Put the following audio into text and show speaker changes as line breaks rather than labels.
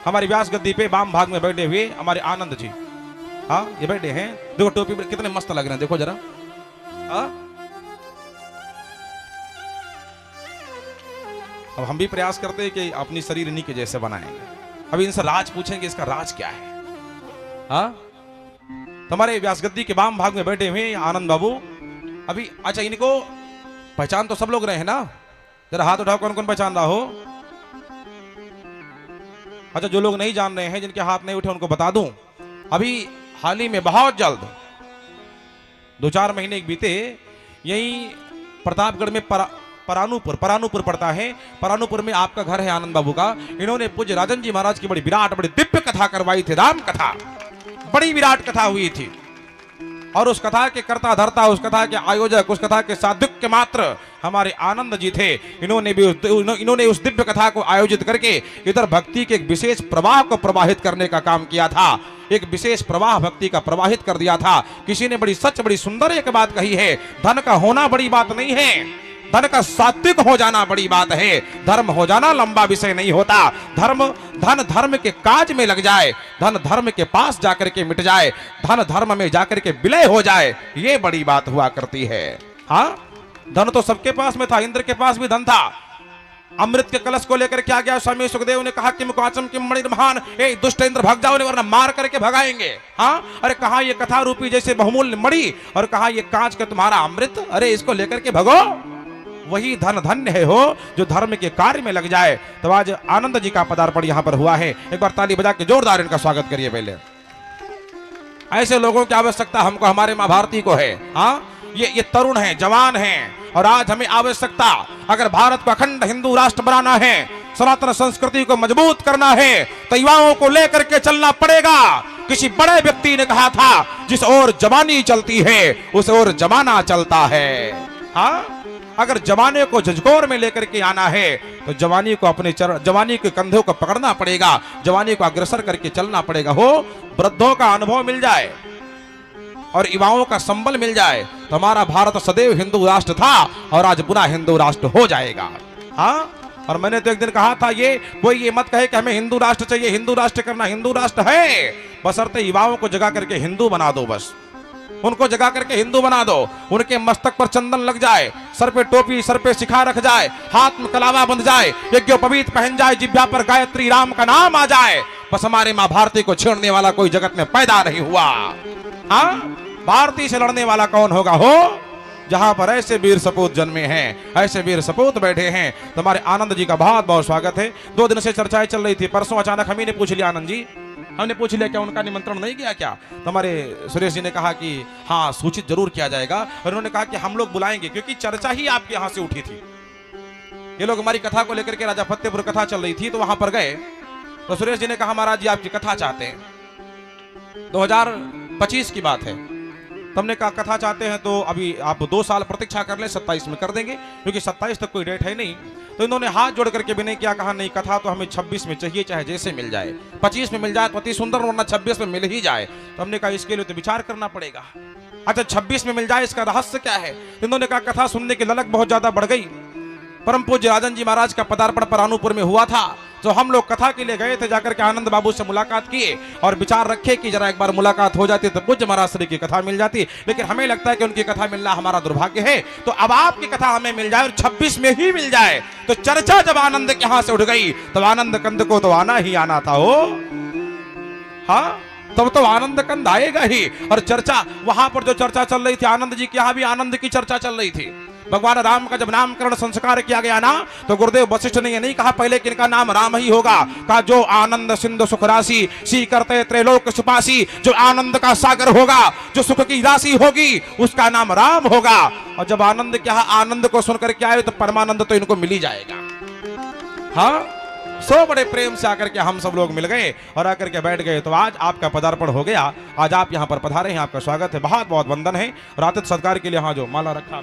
हमारी व्यास गद्दी पे वाम भाग में बैठे हुए हमारे आनंद जी, हाँ ये बैठे हैं। देखो टोपी पे कितने मस्त लग रहे हैं, देखो जरा। हाँ अब हम भी प्रयास करते हैं कि अपनी शरीर इन्हीं के जैसे बनाएंगे। अभी इनसे राज पूछेंगे, इसका राज क्या है। हाँ तुम्हारे व्यास गद्दी के वाम भाग में बैठे हुए आनंद बाबू अभी। अच्छा इनको पहचान तो सब लोग रहे हैं ना, जरा हाथ उठाओ कौन कौन पहचान रहा हो। अच्छा जो लोग नहीं जान रहे हैं, जिनके हाथ नहीं उठे उनको बता दूं, अभी हाल ही में बहुत जल्द 2-4 महीने बीते यही प्रतापगढ़ में परानुपुर पड़ता है। परानुपुर में आपका घर है आनंद बाबू का। इन्होंने पूज्य राजन जी महाराज की बड़ी विराट बड़ी दिव्य कथा करवाई थी, राम कथा, बड़ी विराट कथा हुई थी। और उस कथा के कर्ता धर्ता, उस कथा के आयोजक, उस कथा के साधक के मात्र हमारे आनंद जी थे। इन्होंने उस दिव्य कथा को आयोजित करके इधर भक्ति के एक विशेष प्रवाह को प्रवाहित करने का काम किया था। एक विशेष प्रवाह भक्ति का प्रवाहित कर दिया था। किसी ने बड़ी सच बड़ी सुंदर एक बात कही है, धन का होना बड़ी बात नहीं है, धन का सात्विक हो जाना बड़ी बात है। धर्म हो जाना लंबा विषय नहीं होता। धन धर्म के काज में लग जाए, धन धर्म के पास जाकर के मिट जाए, धन धर्म में जाकर के विलय हो जाए, ये बड़ी बात हुआ करती है। हाँ धन तो सबके पास में था, इंद्र के पास भी धन था। अमृत के कलश को लेकर क्या गया, स्वामी सुखदेव ने कहा कि मुकाचम की मणि महान, ए दुष्ट इंद्र भाग जाओ वरना मार करके भगाएंगे। हाँ अरे कहा ये कथा रूपी जैसे बहुमूल्य मणि, और कहा ये कांच का तुम्हारा अमृत, अरे इसको लेकर के भगो। वही धन धन्य है हो जो धर्म के कार्य में लग जाए। तो आज आनंद जी का पदार्पण यहाँ पर हुआ है। एक बार ताली बजा के जोरदार इनका स्वागत करिए। पहले ऐसे लोगों की आवश्यकता हमको, हमारे माँ भारती को है। हाँ ये तरुण है, जवान है, और आज हमें आवश्यकता, अगर भारत को अखंड हिंदू राष्ट्र बनाना है, सनातन संस्कृति को मजबूत करना है, तो युवाओं को लेकर के चलना पड़ेगा। किसी बड़े व्यक्ति ने कहा था, जिस ओर जवानी चलती है उस ओर जमाना चलता है। हाँ अगर जवानी को झंझकोर में लेकर के आना है तो जवानी को अपने जवानी के कंधों को पकड़ना पड़ेगा, जवानी को अग्रसर करके चलना पड़ेगा। हो वृद्धों का अनुभव मिल जाए और युवाओं का संबल मिल जाए तो हमारा भारत सदैव हिंदू राष्ट्र था और आज पुनः हिंदू राष्ट्र हो जाएगा। हाँ और मैंने तो एक दिन कहा था, ये कोई ये मत कहे कि हमें हिंदू राष्ट्र चाहिए, हिंदू राष्ट्र करना, हिंदू राष्ट्र है, बशर्ते युवाओं को जगा करके हिंदू बना दो। बस उनको जगा करके हिंदू बना दो, उनके मस्तक पर चंदन लग जाए, सर पे टोपी, सर पे शिखा रख जाए, हाथ में कलावा बंध जाए, यज्ञोपवीत पहन जाए, जिह्वा पर गायत्री राम का नाम आ जाए, बस हमारे माँ भारती को छेड़ने वाला कोई जगत में पैदा नहीं हुआ। हाँ भारती से लड़ने वाला कौन होगा हो, जहां पर ऐसे वीर सपूत जन्मे हैं, ऐसे वीर सपूत बैठे हैं। तुम्हारे आनंद जी का बहुत बहुत स्वागत है। 2 दिन से चर्चाएं चल रही थी, परसों अचानक हम ही ने पूछ लिया, आनंद जी हमने पूछ लिया क्या उनका निमंत्रण नहीं गया क्या। तो हमारे सुरेश जी ने कहा कि हाँ सूचित जरूर किया जाएगा, और उन्होंने कहा कि हम लोग बुलाएंगे, क्योंकि चर्चा ही आपके यहाँ से उठी थी। ये लोग हमारी कथा को लेकर के राजा फतेहपुर कथा चल रही थी तो वहां पर गए, तो सुरेश जी ने कहा महाराज जी आपकी कथा चाहते हैं। 2025 की बात है। तुमने कहा कथा चाहते हैं तो अभी आप 2 साल प्रतीक्षा कर ले, 27 में कर देंगे, क्योंकि 27 तक कोई डेट है नहीं। तो इन्होंने हाथ जोड़ करके भी नहीं किया, कहा नहीं कथा तो हमें 26 में चाहिए, चाहे जैसे मिल जाए, 25 में मिल जाए तो अति सुंदर, वरना 26 में मिल ही जाए। तो हमने कहा इसके लिए तो विचार करना पड़ेगा। अच्छा 26 में मिल जाए, इसका रहस्य क्या है। इन्होंने कहा कथा सुनने की ललक बहुत ज्यादा बढ़ गई। परम पूज्य राजन जी महाराज का पदार्पण परानुपुर में हुआ था, तो हम लोग कथा के लिए गए थे, जाकर के आनंद बाबू से मुलाकात किए और विचार रखे कि जरा एक बार मुलाकात हो जाती तो पूज्य महाराज श्री की कथा मिल जाती। लेकिन हमें लगता है कि उनकी कथा मिलना हमारा दुर्भाग्य है, तो अब आपकी कथा हमें मिल जाए और 26 में ही मिल जाए। तो चर्चा जब आनंद के यहां से उठ गई तब आनंद कंद को तो आना ही आना था। हो हाँ तब तो आनंद कंद आएगा ही। और चर्चा वहां पर जो चर्चा चल रही थी, आनंद जी के यहाँ भी आनंद की चर्चा चल रही थी। भगवान राम का जब नामकरण संस्कार किया गया ना, तो गुरुदेव वशिष्ठ ने ये नहीं कहा पहले कि इनका नाम राम ही होगा, कहा जो आनंद सिंधु सुख राशि सी करते त्रैलोक सुपासी, जो आनंद का सागर होगा, जो सुख की राशि होगी, उसका नाम राम होगा। और जब आनंद क्या आनंद को सुनकर के आए तो परमानंद तो इनको मिल ही जाएगा। हाँ सो बड़े प्रेम से आकर के हम सब लोग मिल गए और आकर के बैठ गए। तो आज आपका पदार्पण हो गया, आज आप यहाँ पर पधारे हैं, आपका स्वागत है, बहुत बहुत वंदन है। और आतिथ्य सत्कार के लिए हाँ जो माला रखा